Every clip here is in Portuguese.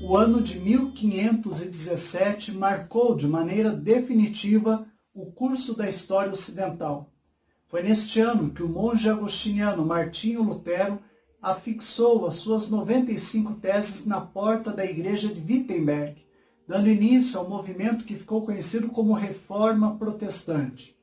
O ano de 1517 marcou de maneira definitiva o curso da história ocidental. Foi neste ano que o monge agostiniano Martinho Lutero afixou as suas 95 teses na porta da igreja de Wittenberg, dando início ao movimento que ficou conhecido como Reforma Protestante.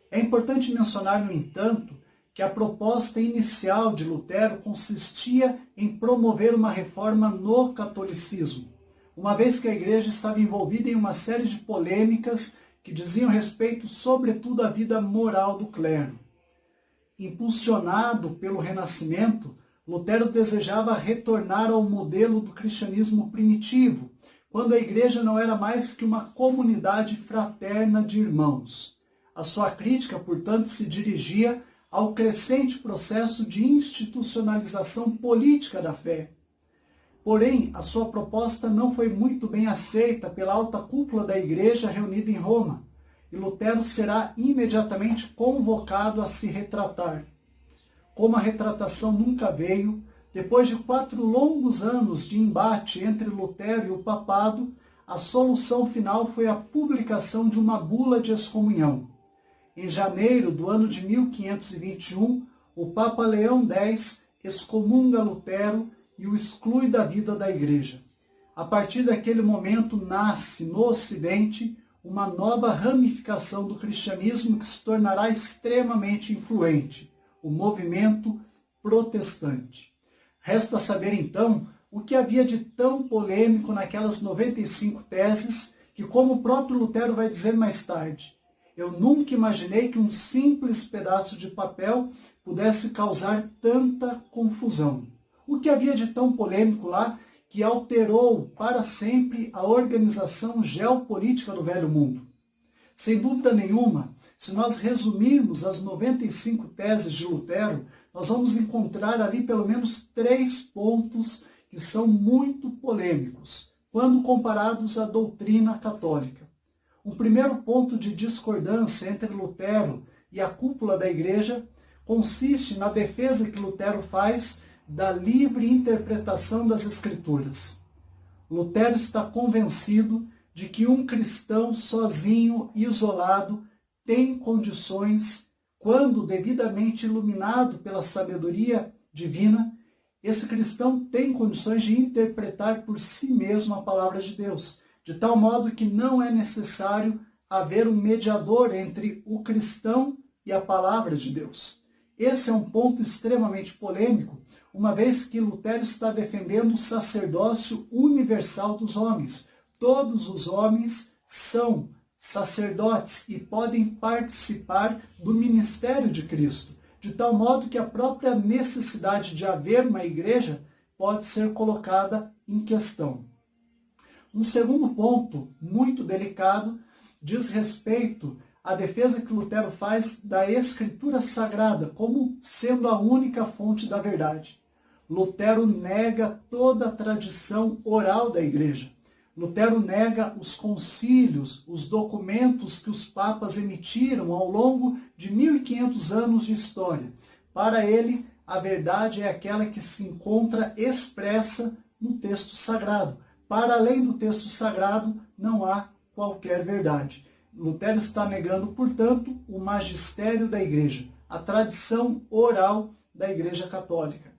É importante mencionar, no entanto, que a proposta inicial de Lutero consistia em promover uma reforma no catolicismo, uma vez que a igreja estava envolvida em uma série de polêmicas que diziam respeito sobretudo à vida moral do clero. Impulsionado pelo Renascimento, Lutero desejava retornar ao modelo do cristianismo primitivo, quando a igreja não era mais que uma comunidade fraterna de irmãos. A sua crítica, portanto, se dirigia ao crescente processo de institucionalização política da fé. Porém, a sua proposta não foi muito bem aceita pela alta cúpula da igreja reunida em Roma, e Lutero será imediatamente convocado a se retratar. Como a retratação nunca veio, depois de 4 longos anos de embate entre Lutero e o papado, a solução final foi a publicação de uma bula de excomunhão. Em janeiro do ano de 1521, o Papa Leão X excomunga Lutero e o exclui da vida da igreja. A partir daquele momento nasce, no Ocidente, uma nova ramificação do cristianismo que se tornará extremamente influente, o movimento protestante. Resta saber, então, o que havia de tão polêmico naquelas 95 teses que, como o próprio Lutero vai dizer mais tarde, eu nunca imaginei que um simples pedaço de papel pudesse causar tanta confusão. O que havia de tão polêmico lá que alterou para sempre a organização geopolítica do Velho Mundo? Sem dúvida nenhuma, se nós resumirmos as 95 teses de Lutero, nós vamos encontrar ali pelo menos 3 pontos que são muito polêmicos, quando comparados à doutrina católica. Um primeiro ponto de discordância entre Lutero e a cúpula da igreja consiste na defesa que Lutero faz da livre interpretação das Escrituras. Lutero está convencido de que um cristão sozinho, isolado, tem condições, quando devidamente iluminado pela sabedoria divina, esse cristão tem condições de interpretar por si mesmo a palavra de Deus, de tal modo que não é necessário haver um mediador entre o cristão e a palavra de Deus. Esse é um ponto extremamente polêmico, uma vez que Lutero está defendendo o sacerdócio universal dos homens. Todos os homens são sacerdotes e podem participar do ministério de Cristo, de tal modo que a própria necessidade de haver uma igreja pode ser colocada em questão. Um segundo ponto, muito delicado, diz respeito à defesa que Lutero faz da Escritura Sagrada como sendo a única fonte da verdade. Lutero nega toda a tradição oral da igreja. Lutero nega os concílios, os documentos que os papas emitiram ao longo de 1500 anos de história. Para ele, a verdade é aquela que se encontra expressa no texto sagrado. Para além do texto sagrado, não há qualquer verdade. Lutero está negando, portanto, o magistério da igreja, a tradição oral da igreja católica.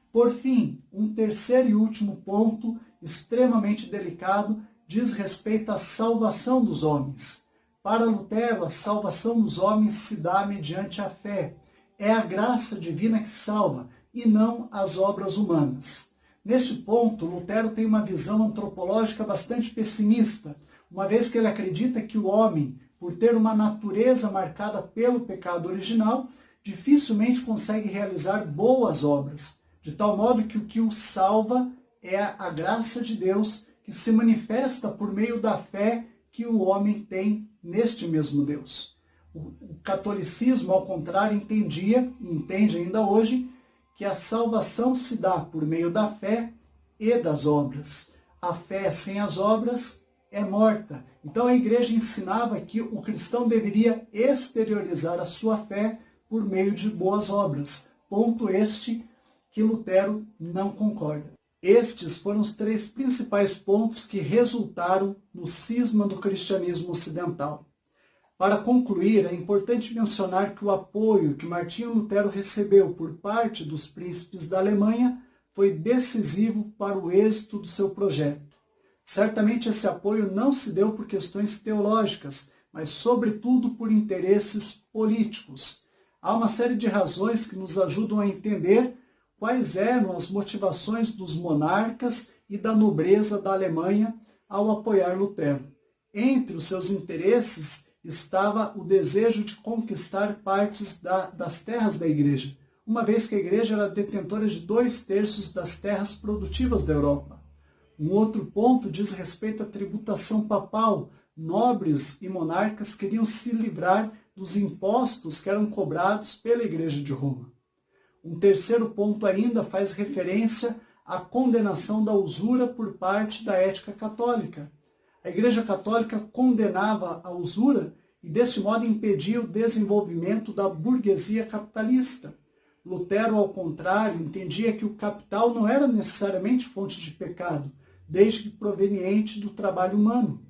Por fim, um terceiro e último ponto, extremamente delicado, diz respeito à salvação dos homens. Para Lutero, a salvação dos homens se dá mediante a fé. É a graça divina que salva, e não as obras humanas. Neste ponto, Lutero tem uma visão antropológica bastante pessimista, uma vez que ele acredita que o homem, por ter uma natureza marcada pelo pecado original, dificilmente consegue realizar boas obras, de tal modo que o que o salva é a graça de Deus que se manifesta por meio da fé que o homem tem neste mesmo Deus. O catolicismo, ao contrário, entendia, e entende ainda hoje, que a salvação se dá por meio da fé e das obras. A fé sem as obras é morta. Então a igreja ensinava que o cristão deveria exteriorizar a sua fé por meio de boas obras. Ponto este que Lutero não concorda. Estes foram os 3 principais pontos que resultaram no cisma do cristianismo ocidental. Para concluir, é importante mencionar que o apoio que Martinho Lutero recebeu por parte dos príncipes da Alemanha foi decisivo para o êxito do seu projeto. Certamente esse apoio não se deu por questões teológicas, mas sobretudo por interesses políticos. Há uma série de razões que nos ajudam a entender quais eram as motivações dos monarcas e da nobreza da Alemanha ao apoiar Lutero. Entre os seus interesses estava o desejo de conquistar partes das terras da Igreja, uma vez que a Igreja era detentora de 2/3 das terras produtivas da Europa. Um outro ponto diz respeito à tributação papal. Nobres e monarcas queriam se livrar dos impostos que eram cobrados pela Igreja de Roma. Um terceiro ponto ainda faz referência à condenação da usura por parte da ética católica. A Igreja Católica condenava a usura e, deste modo, impedia o desenvolvimento da burguesia capitalista. Lutero, ao contrário, entendia que o capital não era necessariamente fonte de pecado, desde que proveniente do trabalho humano.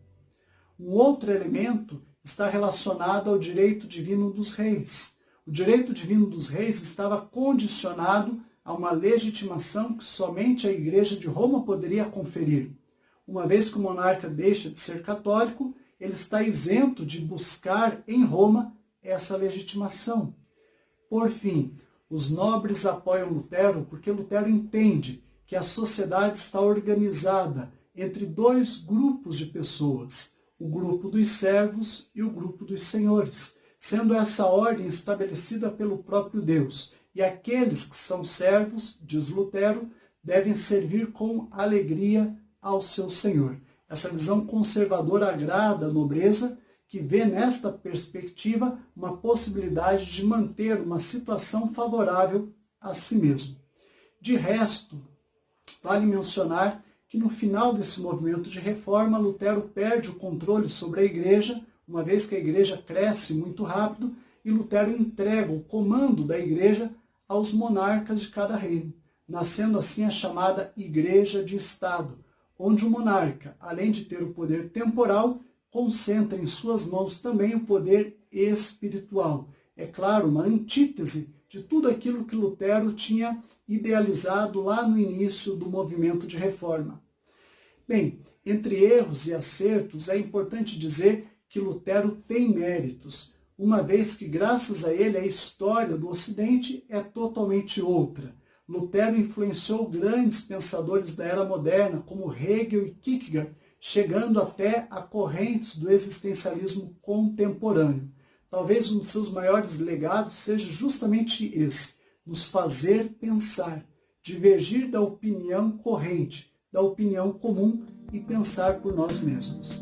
Um outro elemento está relacionado ao direito divino dos reis. O direito divino dos reis estava condicionado a uma legitimação que somente a Igreja de Roma poderia conferir. Uma vez que o monarca deixa de ser católico, ele está isento de buscar em Roma essa legitimação. Por fim, os nobres apoiam Lutero porque Lutero entende que a sociedade está organizada entre 2 grupos de pessoas, o grupo dos servos e o grupo dos senhores, sendo essa ordem estabelecida pelo próprio Deus. E aqueles que são servos, diz Lutero, devem servir com alegria ao seu Senhor. Essa visão conservadora agrada a nobreza, que vê nesta perspectiva uma possibilidade de manter uma situação favorável a si mesmo. De resto, vale mencionar que no final desse movimento de reforma, Lutero perde o controle sobre a Igreja, uma vez que a Igreja cresce muito rápido, e Lutero entrega o comando da Igreja aos monarcas de cada reino, nascendo assim a chamada Igreja de Estado, onde o monarca, além de ter o poder temporal, concentra em suas mãos também o poder espiritual. É claro, uma antítese de tudo aquilo que Lutero tinha idealizado lá no início do movimento de reforma. Bem, entre erros e acertos, é importante dizer que Lutero tem méritos, uma vez que, graças a ele, a história do Ocidente é totalmente outra. Lutero influenciou grandes pensadores da era moderna, como Hegel e Kierkegaard, chegando até a correntes do existencialismo contemporâneo. Talvez um dos seus maiores legados seja justamente esse, nos fazer pensar, divergir da opinião corrente, da opinião comum e pensar por nós mesmos.